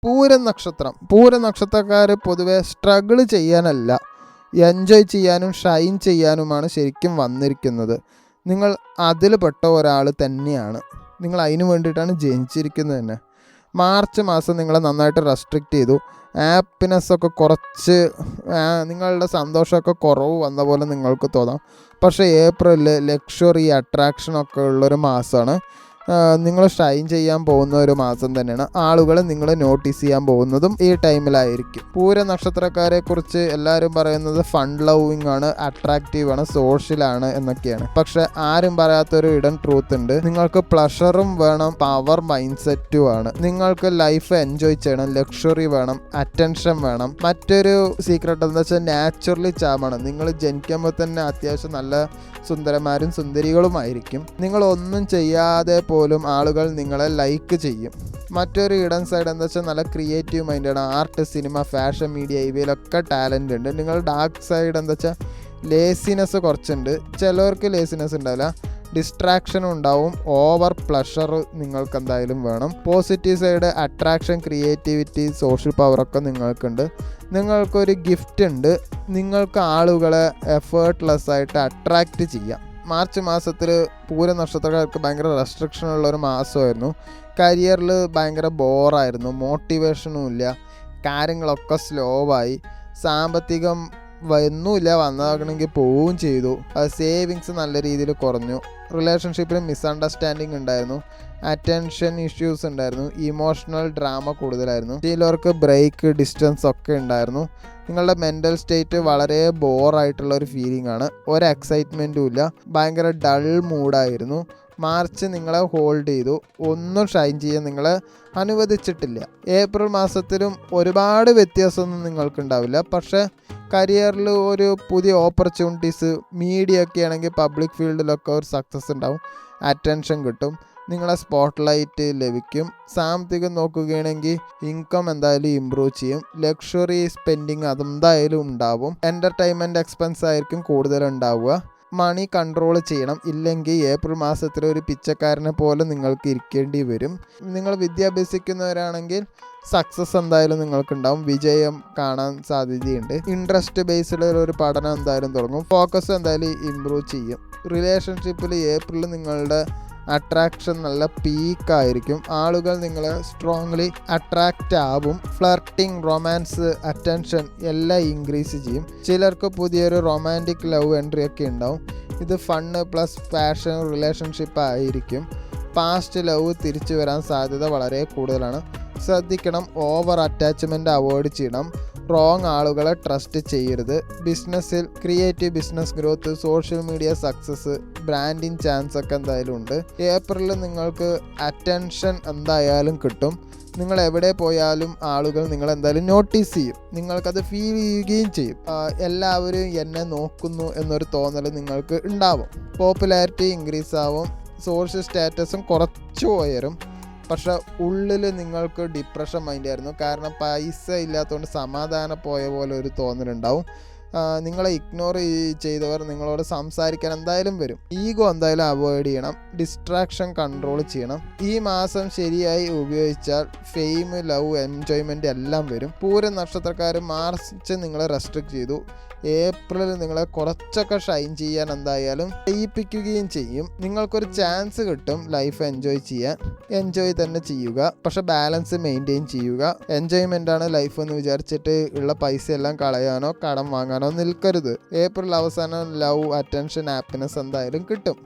പൂരം നക്ഷത്രക്കാർ പൊതുവെ struggle ചെയ്യാനല്ല, enjoy ചെയ്യാനും ഷൈൻ ചെയ്യാനുമാണ് ശരിക്കും വന്നിരിക്കുന്നത്. നിങ്ങൾ അതിൽ പെട്ട ഒരാൾ തന്നെയാണ്. നിങ്ങൾ അതിന് വേണ്ടിയിട്ടാണ് ജനിച്ചിരിക്കുന്നത് തന്നെ. മാർച്ച് മാസം നിങ്ങളെ നന്നായിട്ട് റെസ്ട്രിക്റ്റ് ചെയ്തു. ഹാപ്പിനെസ്സൊക്കെ കുറച്ച്, നിങ്ങളുടെ സന്തോഷമൊക്കെ കുറവ് വന്ന പോലെ നിങ്ങൾക്ക് തോന്നാം. പക്ഷേ ഏപ്രിലിൽ ലക്ഷറി അട്രാക്ഷനൊക്കെ ഉള്ളൊരു മാസമാണ്. നിങ്ങൾ ഷൈൻ ചെയ്യാൻ പോകുന്ന ഒരു മാസം തന്നെയാണ്. ആളുകൾ നിങ്ങൾ നോട്ടീസ് ചെയ്യാൻ പോകുന്നതും ഈ ടൈമിലായിരിക്കും. പൂര നക്ഷത്രക്കാരെ കുറിച്ച് എല്ലാവരും പറയുന്നത് ഫൺ ലവിങ് ആണ്, അട്രാക്റ്റീവ് ആണ്, സോഷ്യലാണ് എന്നൊക്കെയാണ്. പക്ഷെ ആരും പറയാത്തൊരു ഇടൻ ട്രൂത്ത് ഉണ്ട്. നിങ്ങൾക്ക് പ്ലഷറും വേണം, പവർ മൈൻഡ് സെറ്റും ആണ്. നിങ്ങൾക്ക് ലൈഫ് എൻജോയ് ചെയ്യണം, ലക്ഷറി വേണം, അറ്റൻഷൻ വേണം. മറ്റൊരു സീക്രട്ട് എന്താ വെച്ചാൽ നാച്ചുറലി ചാമാണ്. നിങ്ങൾ ജനിക്കുമ്പോൾ തന്നെ അത്യാവശ്യം നല്ല സുന്ദരന്മാരും സുന്ദരികളുമായിരിക്കും. നിങ്ങളൊന്നും ചെയ്യാതെ പോലും ആളുകൾ നിങ്ങളെ ലൈക്ക് ചെയ്യും. മറ്റൊരു ഇടൻ സൈഡ് എന്താ വെച്ചാൽ നല്ല ക്രിയേറ്റീവ് മൈൻഡാണ്. ആർട്ട്, സിനിമ, ഫാഷൻ, മീഡിയ ഇവയിലൊക്കെ ടാലൻ്റ് ഉണ്ട്. നിങ്ങൾ ഡാർക്ക് സൈഡ് എന്താ വെച്ചാൽ ലേസിനെസ് കുറച്ചുണ്ട്. ചിലവർക്ക് ലേസിനെസ് ഉണ്ടാവില്ല, ഡിസ്ട്രാക്ഷനും ഉണ്ടാവും. ഓവർ പ്ലഷർ നിങ്ങൾക്ക് എന്തായാലും വേണം. Positive side attraction, creativity, social പവറൊക്കെ നിങ്ങൾക്കുണ്ട്. നിങ്ങൾക്കൊരു ഗിഫ്റ്റ് ഉണ്ട്. നിങ്ങൾക്ക് ആളുകളെ എഫേർട്ട്ലെസ് ആയിട്ട് അട്രാക്റ്റ് ചെയ്യാം. മാർച്ച് മാസത്തിൽ പൂര നക്ഷത്രക്കാർക്ക് ഭയങ്കര റെസ്ട്രിക്ഷൻ ഉള്ളൊരു മാസമായിരുന്നു. കരിയറിൽ ഭയങ്കര ബോറായിരുന്നു, മോട്ടിവേഷനും ഇല്ല, കാര്യങ്ങളൊക്കെ സ്ലോ ആയി, സാമ്പത്തികം വന്നുമില്ല, വന്നാകണമെങ്കിൽ പോവുകയും ചെയ്തു. സേവിങ്സ് നല്ല രീതിയിൽ കുറഞ്ഞു. റിലേഷൻഷിപ്പിൽ മിസ്അണ്ടർസ്റ്റാൻഡിങ് ഉണ്ടായിരുന്നു, അറ്റൻഷൻ ഇഷ്യൂസ് ഉണ്ടായിരുന്നു, ഇമോഷണൽ ഡ്രാമ കൂടുതലായിരുന്നു. ചിലർക്ക് ബ്രേക്ക്, ഡിസ്റ്റൻസ് ഒക്കെ ഉണ്ടായിരുന്നു. നിങ്ങളുടെ മെൻ്റൽ സ്റ്റേറ്റ് വളരെ ബോറായിട്ടുള്ള ഒരു ഫീലിംഗ് ആണ്. ഒരു എക്സൈറ്റ്മെൻറ്റും ഇല്ല, ഭയങ്കര ഡൾ മൂഡായിരുന്നു. മാർച്ച് നിങ്ങളെ ഹോൾഡ് ചെയ്തു, ഒന്നും ഷൈൻ ചെയ്യാൻ നിങ്ങളെ അനുവദിച്ചിട്ടില്ല. ഏപ്രിൽ മാസത്തിലും ഒരുപാട് വ്യത്യാസമൊന്നും നിങ്ങൾക്കുണ്ടാവില്ല. പക്ഷേ കരിയറിൽ ഒരു പുതിയ ഓപ്പർച്യൂണിറ്റീസ്, മീഡിയ ഒക്കെ ആണെങ്കിൽ പബ്ലിക് ഫീൽഡിലൊക്കെ ഒരു സക്സസ് ഉണ്ടാവും, അറ്റൻഷൻ കിട്ടും, നിങ്ങളെ സ്പോട്ട് ലൈറ്റ് ലഭിക്കും. സാമ്പത്തികം നോക്കുകയാണെങ്കിൽ ഇൻകം എന്തായാലും ഇമ്പ്രൂവ് ചെയ്യും. ലക്ഷറി സ്പെൻഡിങ് അതെന്തായാലും ഉണ്ടാവും. എൻ്റർടൈൻമെൻറ്റ് എക്സ്പെൻസ് ആയിരിക്കും കൂടുതൽ ഉണ്ടാവുക. മണി കൺട്രോൾ ചെയ്യണം, ഇല്ലെങ്കിൽ ഏപ്രിൽ മാസത്തിൽ ഒരു പിച്ചക്കാരനെ പോലെ നിങ്ങൾക്ക് ഇരിക്കേണ്ടി വരും. നിങ്ങൾ വിദ്യ അഭ്യസിക്കുന്നവരാണെങ്കിൽ സക്സസ് എന്തായാലും നിങ്ങൾക്കുണ്ടാവും, വിജയം കാണാൻ സാധ്യതയുണ്ട്. ഇൻട്രസ്റ്റ് ബേസ്ഡ് ഒരു പഠനം എന്തായാലും തുടങ്ങും, ഫോക്കസ് എന്തായാലും ഇമ്പ്രൂവ് ചെയ്യും. റിലേഷൻഷിപ്പിൽ ഏപ്രിൽ നിങ്ങളുടെ അട്രാക്ഷൻ നല്ല പീക്കായിരിക്കും. ആളുകൾ നിങ്ങളെ സ്ട്രോങ്ലി അട്രാക്റ്റ് ആവും. ഫ്ലർട്ടിങ്, റൊമാൻസ്, അറ്റൻഷൻ എല്ലാം ഇൻക്രീസ് ചെയ്യും. ചിലർക്ക് പുതിയൊരു റൊമാൻറ്റിക് ലവ് എൻട്രി ഒക്കെ ഉണ്ടാവും. ഇത് ഫണ്ണ് പ്ലസ് പാഷൻ റിലേഷൻഷിപ്പ് ആയിരിക്കും. പാസ്റ്റ് ലവ് തിരിച്ചു വരാൻ സാധ്യത വളരെ കൂടുതലാണ്. ശ്രദ്ധിക്കണം, ഓവർ അറ്റാച്ച്മെൻറ്റ് അവോയ്ഡ് ചെയ്യണം. റോങ് ആളുകളെ ട്രസ്റ്റ് ചെയ്യരുത്. ബിസിനസ്സിൽ creative business growth, social media success, branding chance ഒക്കെ എന്തായാലും ഉണ്ട്. ഏപ്രിലിൽ നിങ്ങൾക്ക് അറ്റൻഷൻ എന്തായാലും കിട്ടും. നിങ്ങൾ എവിടെ പോയാലും ആളുകൾ നിങ്ങളെന്തായാലും നോട്ടീസ് ചെയ്യും, നിങ്ങൾക്കത് ഫീൽ ചെയ്യുകയും ചെയ്യും. എല്ലാവരും എന്നെ നോക്കുന്നു എന്നൊരു തോന്നൽ നിങ്ങൾക്ക് ഉണ്ടാവും. പോപ്പുലാരിറ്റി ഇൻക്രീസ് ആവും, സോഷ്യൽ സ്റ്റാറ്റസും കുറച്ച് ഉയരും. പക്ഷെ ഉള്ളിൽ നിങ്ങൾക്ക് ഡിപ്രഷൻ മൈൻഡായിരുന്നു. കാരണം പൈസ ഇല്ലാത്തതുകൊണ്ട് സമാധാനം പോയ പോലെ ഒരു തോന്നലുണ്ടാവും. നിങ്ങളെ ഇഗ്നോർ ചെയ്തവർ നിങ്ങളോട് സംസാരിക്കാൻ എന്തായാലും വരും. ഈഗോ എന്തായാലും അവോയ്ഡ് ചെയ്യണം, ഡിസ്ട്രാക്ഷൻ കൺട്രോൾ ചെയ്യണം. ഈ മാസം ശരിയായി ഉപയോഗിച്ചാൽ ഫെയിം, ലവ്, എൻജോയ്മെൻറ്റ് എല്ലാം വരും. പൂരം നക്ഷത്രക്കാർ മാർച്ച് നിങ്ങളെ റെസ്ട്രിക്റ്റ് ചെയ്തു. ഏപ്രിൽ നിങ്ങളെ കുറച്ചൊക്കെ ഷൈൻ ചെയ്യാൻ എന്തായാലും ചെയ്യിപ്പിക്കുകയും ചെയ്യും. നിങ്ങൾക്കൊരു ചാൻസ് കിട്ടും ലൈഫ് എൻജോയ് ചെയ്യാൻ. എൻജോയ് തന്നെ ചെയ്യുക, പക്ഷെ ബാലൻസ് മെയിൻറ്റെയിൻ ചെയ്യുക. എൻജോയ്മെൻ്റ് ആണ് ലൈഫ് എന്ന് വിചാരിച്ചിട്ട് ഉള്ള പൈസ എല്ലാം കളയാനോ കടം വാങ്ങാനോ നിൽക്കരുത്. ഏപ്രിൽ അവസാനം ലവ്, അറ്റൻഷൻ, ഹാപ്പിനെസ് എന്തായാലും കിട്ടും.